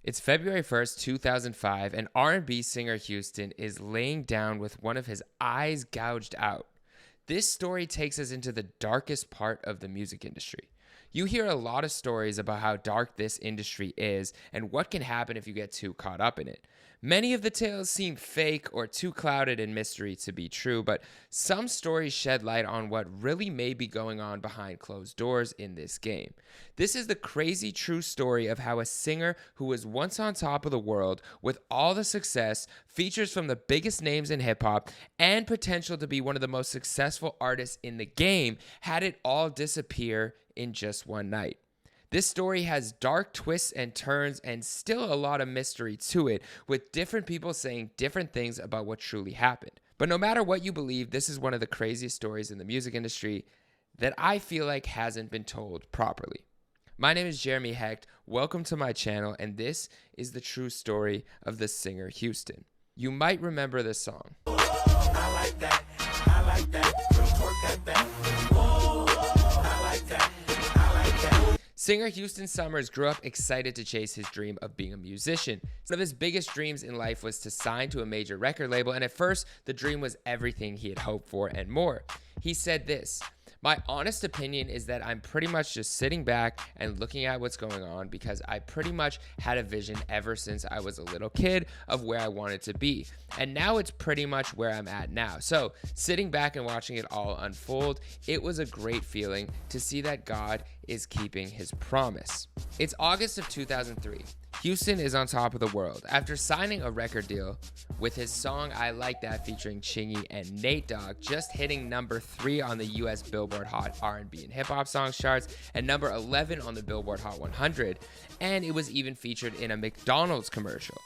It's February 1st, 2005, and R&B singer Houston is laying down with one of his eyes gouged out. This story takes us into the darkest part of the music industry. You hear a lot of stories about how dark this industry is and what can happen if you get too caught up in it. Many of the tales seem fake or too clouded in mystery to be true, but some stories shed light on what really may be going on behind closed doors in this game. This is the crazy true story of how a singer who was once on top of the world with all the success, features from the biggest names in hip hop, and potential to be one of the most successful artists in the game had it all disappear in just one night. This story has dark twists and turns and still a lot of mystery to it, with different people saying different things about what truly happened. But no matter what you believe, this is one of the craziest stories in the music industry that I feel like hasn't been told properly. My name is Jeremy Hecht. Welcome to my channel, and this is the true story of the singer Houston. You might remember this song. I like that. I like that. Work that back. I like that. I like that. Singer Houston Summers grew up excited to chase his dream of being a musician. One of his biggest dreams in life was to sign to a major record label, and at first, the dream was everything he had hoped for and more. He said this: "My honest opinion is that I'm pretty much just sitting back and looking at what's going on because I pretty much had a vision ever since I was a little kid of where I wanted to be. And now it's pretty much where I'm at now. So sitting back and watching it all unfold, it was a great feeling to see that God is keeping his promise." It's August of 2003. Houston is on top of the world after signing a record deal with his song I Like That featuring Chingy and Nate Dogg just hitting number 3 on the US Billboard Hot R&B and Hip Hop Songs charts and number 11 on the Billboard Hot 100, and it was even featured in a McDonald's commercial.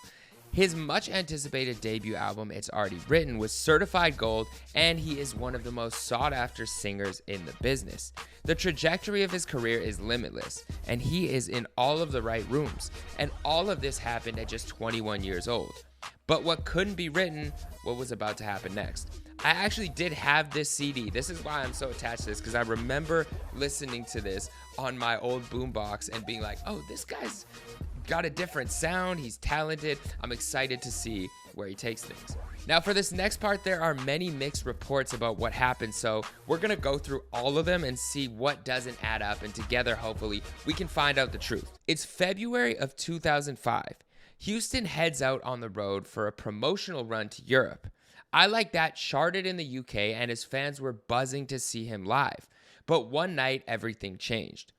His much anticipated debut album, It's Already Written, was certified gold, and he is one of the most sought after singers in the business. The trajectory of his career is limitless, and he is in all of the right rooms. And all of this happened at just 21 years old. But what couldn't be written, what was about to happen next. I actually did have this CD. This is why I'm so attached to this, because I remember listening to this on my old boombox and being like, oh, this guy's got a different sound, he's talented. I'm excited to see where he takes things. Now for this next part, there are many mixed reports about what happened, so we're gonna go through all of them and see what doesn't add up, and together hopefully we can find out the truth. It's February of 2005. Houston heads out on the road for a promotional run to Europe. I Like That charted in the UK and his fans were buzzing to see him live. But one night everything changed.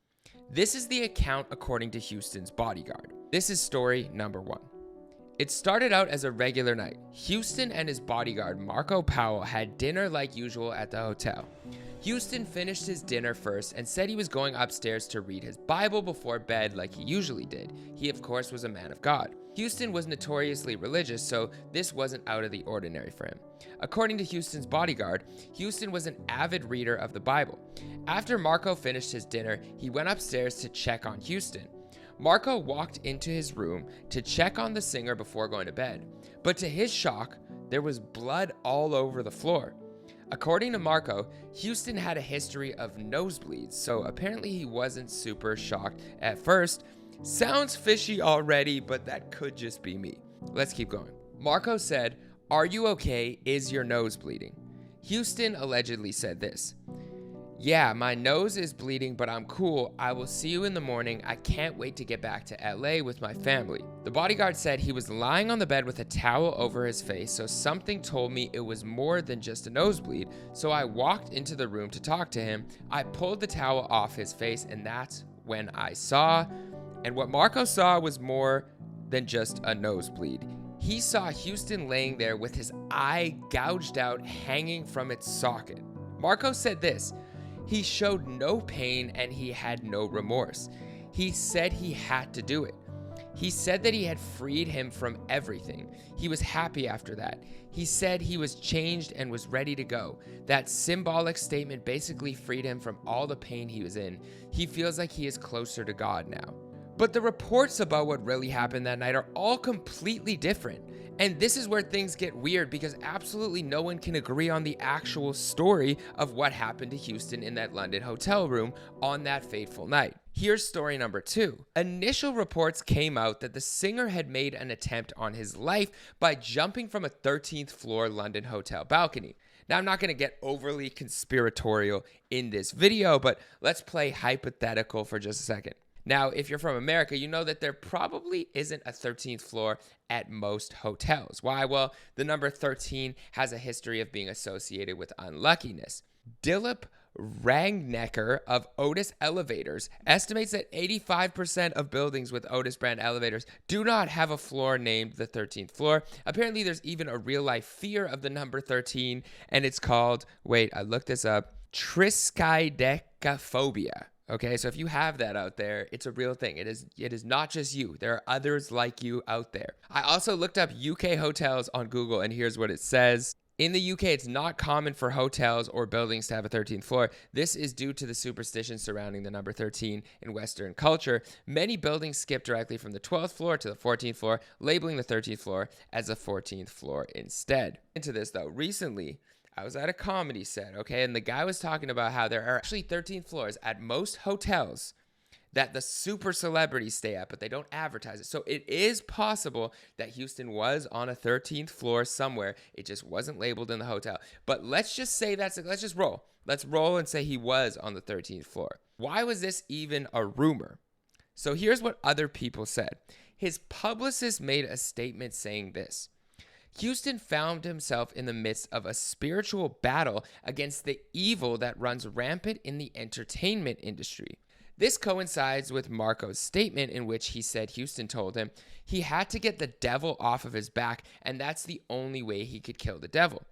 This is the account according to Houston's bodyguard. This is story number 1. It started out as a regular night. Houston and his bodyguard, Marco Powell, had dinner like usual at the hotel. Houston finished his dinner first and said he was going upstairs to read his Bible before bed like he usually did. He, of course, was a man of God. Houston was notoriously religious, so this wasn't out of the ordinary for him. According to Houston's bodyguard, Houston was an avid reader of the Bible. After Marco finished his dinner, he went upstairs to check on Houston. Marco walked into his room to check on the singer before going to bed, but to his shock, there was blood all over the floor. According to Marco, Houston had a history of nosebleeds, so apparently he wasn't super shocked at first. Sounds fishy already, but that could just be me. Let's keep going. Marco said, "Are you okay? Is your nose bleeding?" Houston allegedly said this: "Yeah, my nose is bleeding, but I'm cool. I will see you in the morning. I can't wait to get back to LA with my family." The bodyguard said he was lying on the bed with a towel over his face, so something told me it was more than just a nosebleed. So I walked into the room to talk to him. I pulled the towel off his face, and that's when I saw. And what Marco saw was more than just a nosebleed. He saw Houston laying there with his eye gouged out, hanging from its socket. Marco said this: "He showed no pain and he had no remorse. He said he had to do it. He said that he had freed him from everything. He was happy after that. He said he was changed and was ready to go. That symbolic statement basically freed him from all the pain he was in. He feels like he is closer to God now." But the reports about what really happened that night are all completely different. And this is where things get weird, because absolutely no one can agree on the actual story of what happened to Houston in that London hotel room on that fateful night. Here's story number 2. Initial reports came out that the singer had made an attempt on his life by jumping from a 13th floor London hotel balcony. Now, I'm not going to get overly conspiratorial in this video, but let's play hypothetical for just a second. Now, if you're from America, you know that there probably isn't a 13th floor at most hotels. Why? Well, the number 13 has a history of being associated with unluckiness. Dilip Rangnecker of Otis Elevators estimates that 85% of buildings with Otis brand elevators do not have a floor named the 13th floor. Apparently, there's even a real-life fear of the number 13, and it's called, wait, I looked this up, triskaidekaphobia. Okay, so if you have that out there, it's a real thing. It is not just you. There are others like you out there. I also looked up UK hotels on Google, and here's what it says. In the UK, it's not common for hotels or buildings to have a 13th floor. This is due to the superstition surrounding the number 13 in Western culture. Many buildings skip directly from the 12th floor to the 14th floor, labeling the 13th floor as a 14th floor instead. Into this, though, recently, I was at a comedy set, okay, and the guy was talking about how there are actually 13 floors at most hotels that the super celebrities stay at, but they don't advertise it. So it is possible that Houston was on a 13th floor somewhere. It just wasn't labeled in the hotel. But let's just say let's just roll. Let's roll and say he was on the 13th floor. Why was this even a rumor? So here's what other people said. His publicist made a statement saying this. Houston found himself in the midst of a spiritual battle against the evil that runs rampant in the entertainment industry. This coincides with Marco's statement in which he said Houston told him he had to get the devil off of his back, and that's the only way he could kill the devil.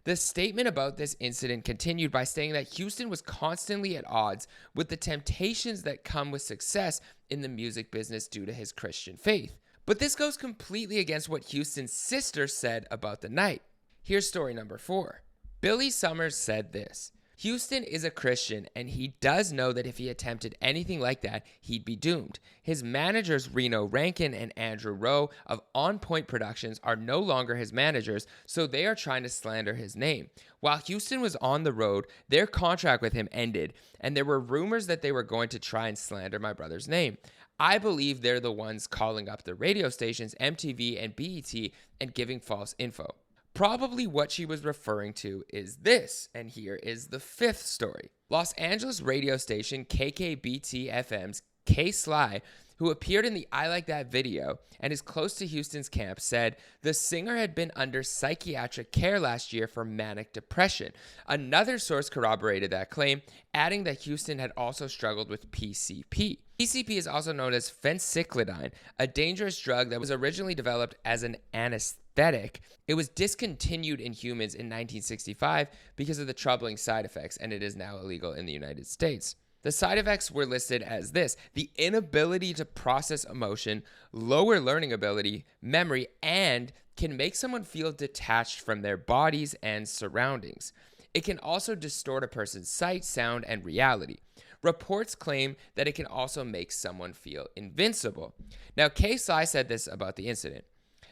The statement about this incident continued by saying that Houston was constantly at odds with the temptations that come with success in the music business due to his Christian faith. But this goes completely against what Houston's sister said about the night. Here's story number 4. Billy Summers said this. Houston is a Christian, and he does know that if he attempted anything like that, he'd be doomed. His managers, Reno Rankin and Andrew Rowe of On Point Productions, are no longer his managers, so they are trying to slander his name. While Houston was on the road, their contract with him ended, and there were rumors that they were going to try and slander my brother's name. I believe they're the ones calling up the radio stations, MTV and BET, and giving false info. Probably what she was referring to is this, and here is the 5th story. Los Angeles radio station KKBT-FM's K. Sly, who appeared in the I Like That video and is close to Houston's camp, said the singer had been under psychiatric care last year for manic depression. Another source corroborated that claim, adding that Houston had also struggled with PCP. PCP is also known as phencyclidine, a dangerous drug that was originally developed as an anesthetic. It was discontinued in humans in 1965 because of the troubling side effects, and it is now illegal in the United States. The side effects were listed as this: the inability to process emotion, lower learning ability, memory, and can make someone feel detached from their bodies and surroundings. It can also distort a person's sight, sound, and reality. Reports claim that it can also make someone feel invincible. Now, KSI said this about the incident.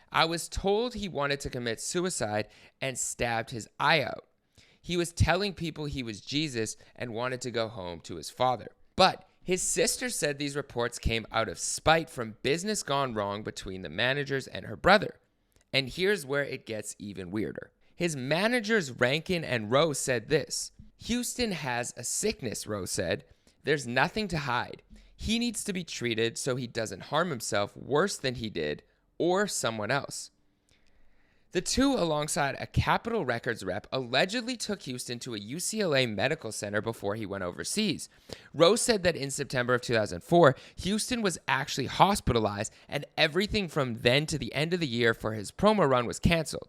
I was told he wanted to commit suicide and stabbed his eye out. He was telling people he was Jesus and wanted to go home to his father. But his sister said these reports came out of spite from business gone wrong between the managers and her brother. And here's where it gets even weirder. His managers Rankin and Rowe said this. Houston has a sickness, Rowe said. There's nothing to hide. He needs to be treated so he doesn't harm himself worse than he did or someone else. The two, alongside a Capitol Records rep, allegedly took Houston to a UCLA medical center before he went overseas. Rose said that in September of 2004, Houston was actually hospitalized, and everything from then to the end of the year for his promo run was canceled.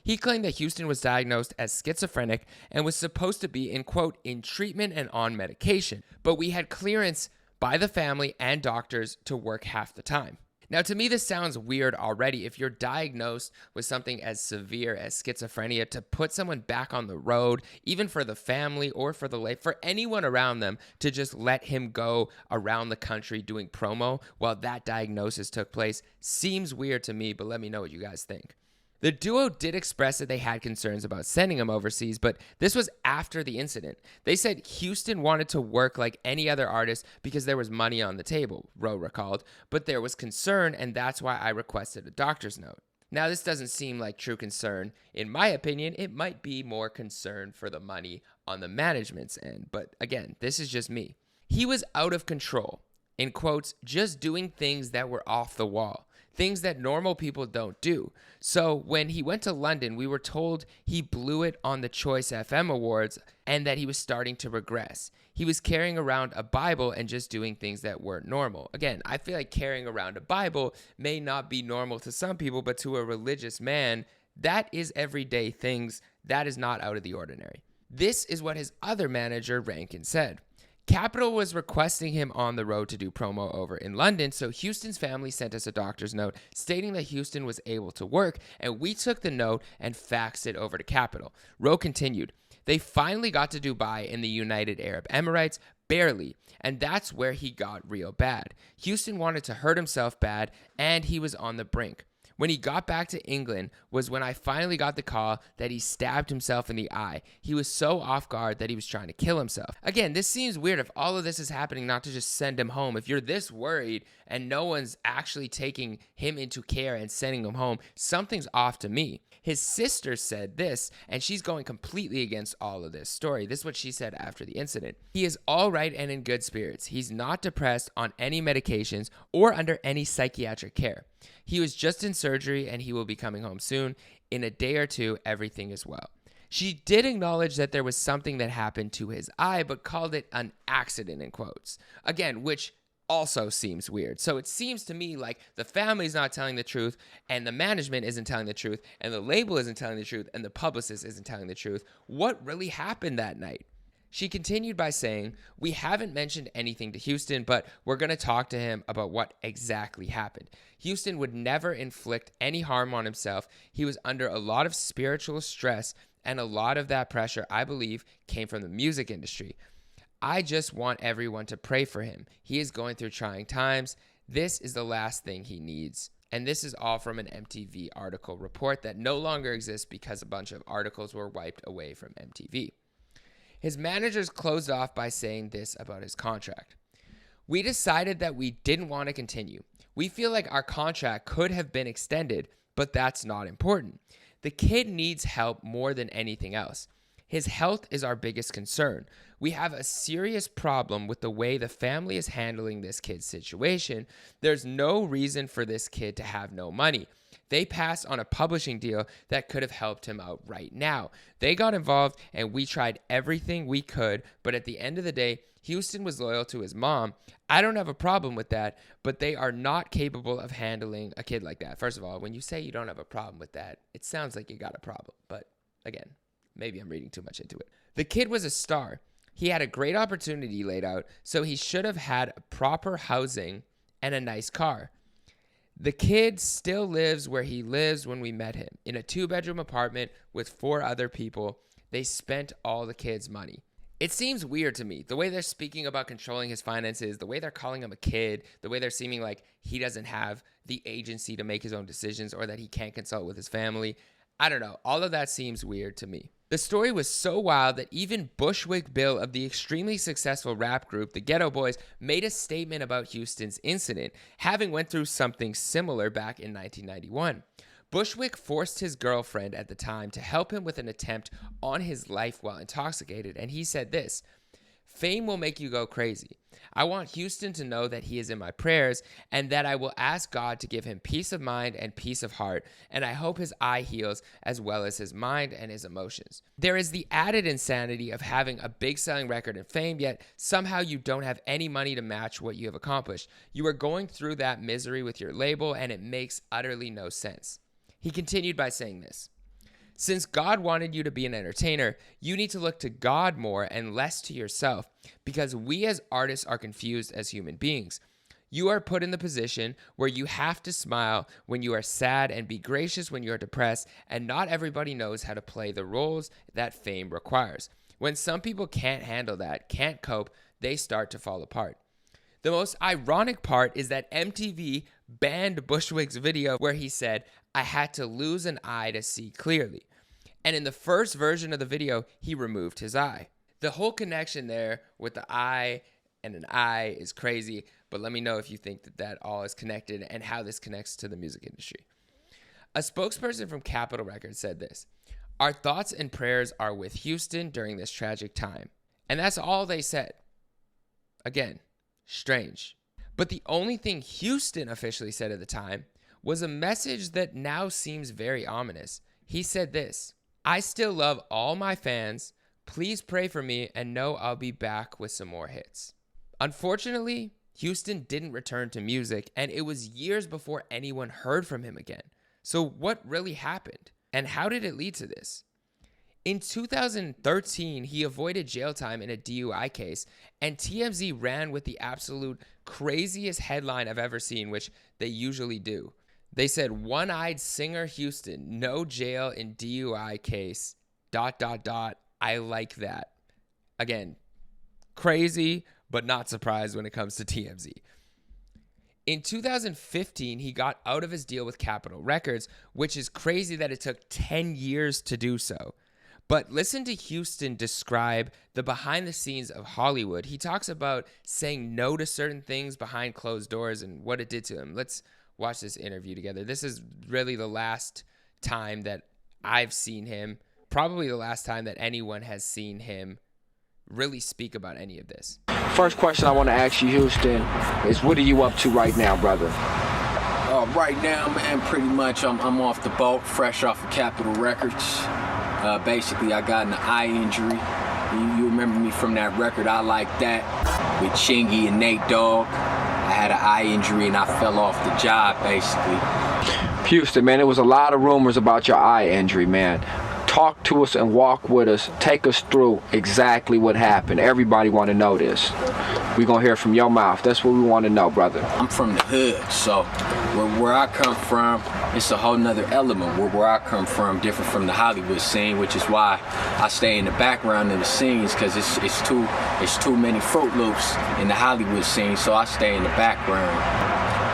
He claimed that Houston was diagnosed as schizophrenic and was supposed to be in, quote, in treatment and on medication, but we had clearance by the family and doctors to work half the time. Now, to me, this sounds weird already. If you're diagnosed with something as severe as schizophrenia, to put someone back on the road, even for the family or for anyone around them, to just let him go around the country doing promo while that diagnosis took place, seems weird to me, but let me know what you guys think. The duo did express that they had concerns about sending him overseas, but this was after the incident. They said Houston wanted to work like any other artist because there was money on the table, Rowe recalled, but there was concern, and that's why I requested a doctor's note. Now, this doesn't seem like true concern. In my opinion, it might be more concern for the money on the management's end, but again, this is just me. He was out of control, in quotes, just doing things that were off the wall. Things that normal people don't do. So when he went to London, we were told he blew it on the Choice FM Awards and that he was starting to regress. He was carrying around a Bible and just doing things that weren't normal. Again, I feel like carrying around a Bible may not be normal to some people, but to a religious man, that is everyday things. That is not out of the ordinary. This is what his other manager, Rankin, said. Capitol was requesting him on the road to do promo over in London, so Houston's family sent us a doctor's note stating that Houston was able to work, and we took the note and faxed it over to Capitol. Rowe continued, they finally got to Dubai in the United Arab Emirates, barely, and that's where he got real bad. Houston wanted to hurt himself bad, and he was on the brink. When he got back to England was when I finally got the call that he stabbed himself in the eye. He was so off guard that he was trying to kill himself. Again, this seems weird if all of this is happening not to just send him home. If you're this worried and no one's actually taking him into care and sending him home, something's off to me. His sister said this, and she's going completely against all of this story. This is what she said after the incident. He is all right and in good spirits. He's not depressed, on any medications, or under any psychiatric care. He was just in surgery and he will be coming home soon. In a day or two, everything is well. She did acknowledge that there was something that happened to his eye, but called it an accident in quotes. Again, which also seems weird. So it seems to me like the family's not telling the truth, and the management isn't telling the truth, and the label isn't telling the truth, and the publicist isn't telling the truth. What really happened that night? She continued by saying, we haven't mentioned anything to Houston, but we're going to talk to him about what exactly happened. Houston would never inflict any harm on himself. He was under a lot of spiritual stress, and a lot of that pressure, I believe, came from the music industry. I just want everyone to pray for him. He is going through trying times. This is the last thing he needs. And this is all from an MTV article report that no longer exists because a bunch of articles were wiped away from MTV. His managers closed off by saying this about his contract. We decided that we didn't want to continue. We feel like our contract could have been extended, but that's not important. The kid needs help more than anything else. His health is our biggest concern. We have a serious problem with the way the family is handling this kid's situation. There's no reason for this kid to have no money. They passed on a publishing deal that could have helped him out right now. They got involved and we tried everything we could, but at the end of the day, Houston was loyal to his mom. I don't have a problem with that, but they are not capable of handling a kid like that. First of all, when you say you don't have a problem with that, it sounds like you got a problem. But again, maybe I'm reading too much into it. The kid was a star. He had a great opportunity laid out, so he should have had proper housing and a nice car. The kid still lives where he lives when we met him, in a 2-bedroom apartment with 4 other people. They spent all the kid's money. It seems weird to me, the way they're speaking about controlling his finances, the way they're calling him a kid, the way they're seeming like he doesn't have the agency to make his own decisions or that he can't consult with his family. I don't know. All of that seems weird to me. The story was so wild that even Bushwick Bill of the extremely successful rap group, the Ghetto Boys, made a statement about Houston's incident, having went through something similar back in 1991. Bushwick forced his girlfriend at the time to help him with an attempt on his life while intoxicated, and he said this, "Fame will make you go crazy. I want Houston to know that he is in my prayers and that I will ask God to give him peace of mind and peace of heart, and I hope his eye heals as well as his mind and his emotions." There is the added insanity of having a big selling record and fame, yet somehow you don't have any money to match what you have accomplished. You are going through that misery with your label, and it makes utterly no sense. He continued by saying this, "Since God wanted you to be an entertainer, you need to look to God more and less to yourself, because we as artists are confused as human beings. You are put in the position where you have to smile when you are sad and be gracious when you are depressed, and not everybody knows how to play the roles that fame requires. When some people can't handle that, can't cope, they start to fall apart. The most ironic part is that MTV banned Bushwick's video where he said, "I had to lose an eye to see clearly." And in the first version of the video, he removed his eye. The whole connection there with the eye and an eye is crazy, but let me know if you think that that all is connected and how this connects to the music industry. A spokesperson from Capitol Records said this: "Our thoughts and prayers are with Houston during this tragic time." And that's all they said. Again, strange. But the only thing Houston officially said at the time was a message that now seems very ominous. He said this: "I still love all my fans. Please pray for me and know I'll be back with some more hits." Unfortunately, Houston didn't return to music, and it was years before anyone heard from him again. So what really happened? And how did it lead to this? In 2013, he avoided jail time in a DUI case, and TMZ ran with the absolute craziest headline I've ever seen, which they usually do. They said, "One-eyed singer Houston, no jail in DUI case, ... I like that." Again, crazy, but not surprised when it comes to TMZ. In 2015, he got out of his deal with Capitol Records, which is crazy that it took 10 years to do so. But listen to Houston describe the behind the scenes of Hollywood. He talks about saying no to certain things behind closed doors and what it did to him. Let's watch this interview together. This is really the last time that I've seen him, probably the last time that anyone has seen him really speak about any of this. First question I want to ask you, Houston, is what are you up to right now, brother? Right now, man, pretty much I'm off the boat, fresh off of Capitol Records. Basically, I got an eye injury. You remember me from that record, I Like That, with Chingy and Nate Dogg. I had an eye injury and I fell off the job, basically. Houston, man, there was a lot of rumors about your eye injury, man. Talk to us and walk with us. Take us through exactly what happened. Everybody want to know this. We're going to hear from your mouth. That's what we want to know, brother. I'm from the hood, so where I come from, it's a whole nother element. Where I come from, different from the Hollywood scene, which is why I stay in the background of the scenes, because it's too many Fruit Loops in the Hollywood scene, so I stay in the background.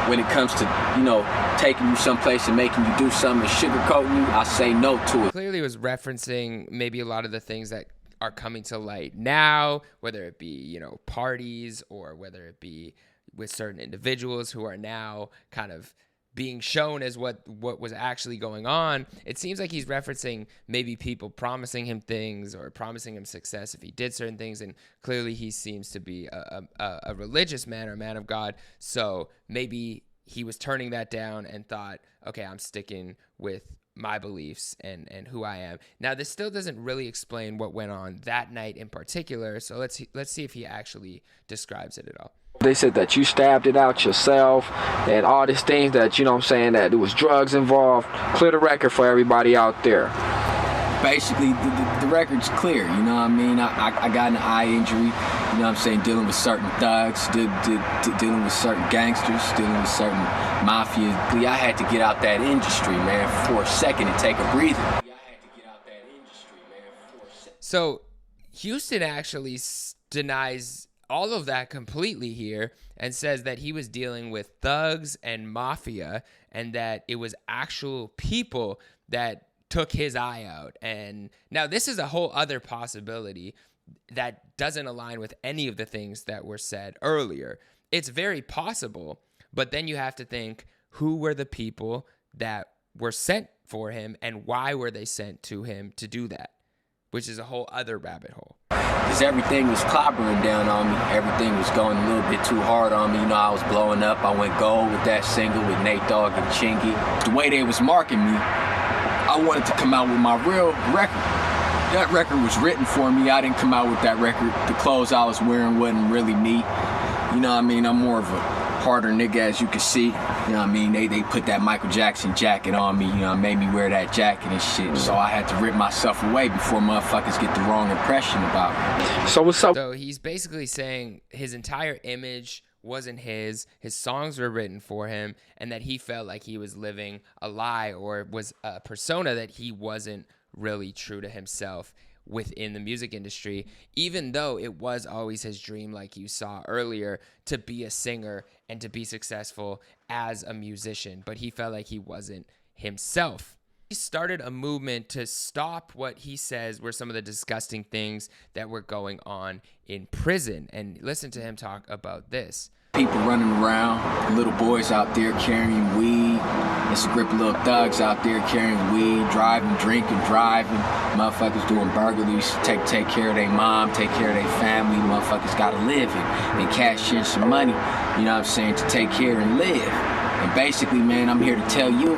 When it comes to, taking you someplace and making you do something and sugarcoating you, I say no to it. Clearly was referencing maybe a lot of the things that are coming to light now, whether it be, parties or whether it be with certain individuals who are now kind of being shown as what was actually going on. It seems like he's referencing maybe people promising him things or promising him success if he did certain things, and clearly he seems to be a religious man or a man of God, so maybe he was turning that down and thought, okay, I'm sticking with my beliefs and who I am. Now, this still doesn't really explain what went on that night in particular, so let's see if he actually describes it at all. They said that you stabbed it out yourself and all these things that, that there was drugs involved. Clear the record for everybody out there. Basically, the record's clear, you know what I mean? I got an eye injury, you know what I'm saying, dealing with certain thugs, dealing with certain gangsters, dealing with certain mafia. I had to get out that industry, man, for a second and take a breather. So Houston actually denies all of that completely here and says that he was dealing with thugs and mafia and that it was actual people that took his eye out. And now this is a whole other possibility that doesn't align with any of the things that were said earlier. It's very possible, but then you have to think, who were the people that were sent for him and why were they sent to him to do that? Which is a whole other rabbit hole. Because everything was clobbering down on me. Everything was going a little bit too hard on me. I was blowing up. I went gold with that single with Nate Dogg and Chingy. The way they was marking me, I wanted to come out with my real record. That record was written for me. I didn't come out with that record. The clothes I was wearing wasn't really me. You know what I mean? I'm more of a harder nigga, as you can see. You know what I mean? They put that Michael Jackson jacket on me, made me wear that jacket and shit. So I had to rip myself away before motherfuckers get the wrong impression about me. So what's up? So he's basically saying his entire image wasn't his songs were written for him, and that he felt like he was living a lie or was a persona that he wasn't really true to himself within the music industry, even though it was always his dream, like you saw earlier, to be a singer and to be successful as a musician, but he felt like he wasn't himself. He started a movement to stop what he says were some of the disgusting things that were going on in prison. And listen to him talk about this. People running around, little boys out there carrying weed. It's a group of little thugs out there carrying weed, driving, drinking, driving. Motherfuckers doing burglaries, take care of their mom, take care of their family. Motherfuckers gotta live and cash in some money, you know what I'm saying, to take care and live. And basically, man, I'm here to tell you,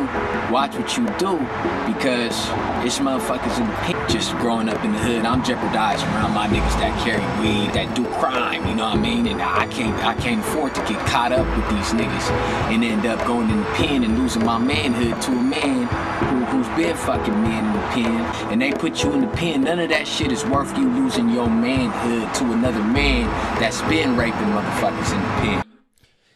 watch what you do, because it's motherfuckers in the pit. Just growing up in the hood, I'm jeopardized around my niggas that carry weed, that do crime, you know what I mean? And I can't afford to get caught up with these niggas and end up going in the pen and losing my manhood to a man who's been fucking men in the pen. And they put you in the pen. None of that shit is worth you losing your manhood to another man that's been raping motherfuckers in the pen.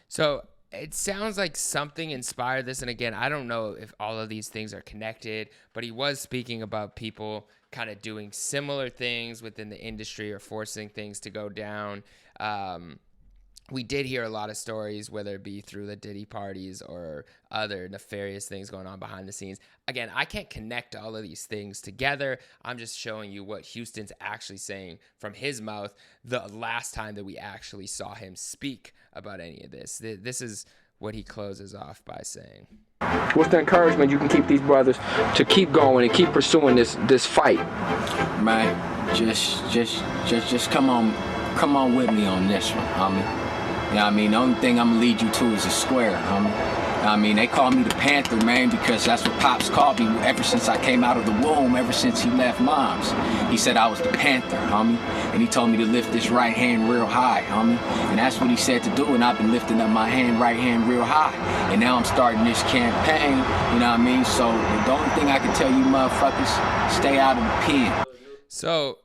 So it sounds like something inspired this. And again, I don't know if all of these things are connected, but he was speaking about people kind of doing similar things within the industry or forcing things to go down. We did hear a lot of stories, whether it be through the Diddy parties or other nefarious things going on behind the scenes. Again, I can't connect all of these things together. I'm just showing you what Houston's actually saying from his mouth the last time that we actually saw him speak about any of this. This is what he closes off by saying. What's the encouragement you can keep these brothers to keep going and keep pursuing this fight? Man, just come on with me on this one, homie. You know what I mean? The only thing I'm gonna lead you to is a square, homie. I mean, they call me the Panther, man, because that's what Pops called me ever since I came out of the womb, ever since he left Mom's. He said I was the Panther, homie. And he told me to lift this right hand real high, homie. And that's what he said to do, and I've been lifting up my right hand real high. And now I'm starting this campaign, you know what I mean? So the only thing I can tell you motherfuckers, stay out of the pen. So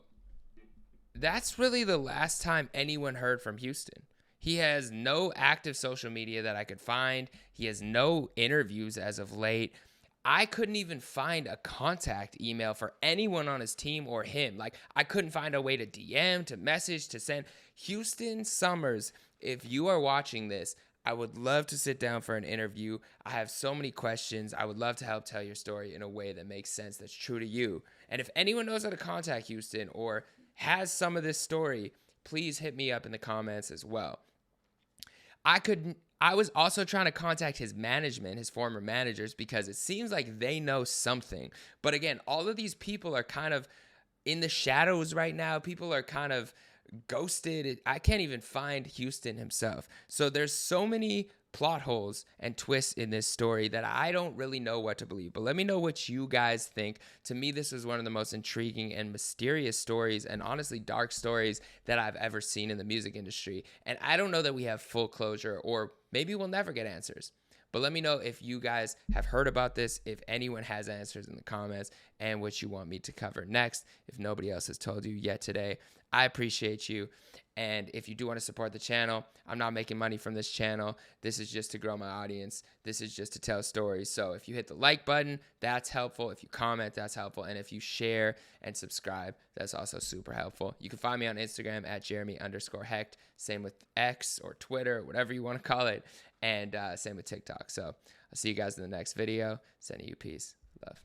that's really the last time anyone heard from Houston. He has no active social media that I could find. He has no interviews as of late. I couldn't even find a contact email for anyone on his team or him. Like, I couldn't find a way to DM, to message, to send. Houston Summers, if you are watching this, I would love to sit down for an interview. I have so many questions. I would love to help tell your story in a way that makes sense, that's true to you. And if anyone knows how to contact Houston or has some of this story, please hit me up in the comments as well. I was also trying to contact his management, his former managers, because it seems like they know something. But again, all of these people are kind of in the shadows right now. People are kind of ghosted. I can't even find Houston himself. So there's so many plot holes and twists in this story that I don't really know what to believe. But let me know what you guys think. To me, this is one of the most intriguing and mysterious stories, and honestly dark stories, that I've ever seen in the music industry. And I don't know that we have full closure, or maybe we'll never get answers. But let me know if you guys have heard about this, if anyone has answers in the comments, and what you want me to cover next, if nobody else has told you yet today. I appreciate you. And if you do want to support the channel, I'm not making money from this channel. This is just to grow my audience. This is just to tell stories. So if you hit the like button, that's helpful. If you comment, that's helpful. And if you share and subscribe, that's also super helpful. You can find me on Instagram at Jeremy_Hecht. Same with X or Twitter, whatever you want to call it. And same with TikTok. So I'll see you guys in the next video. Sending you peace. Love.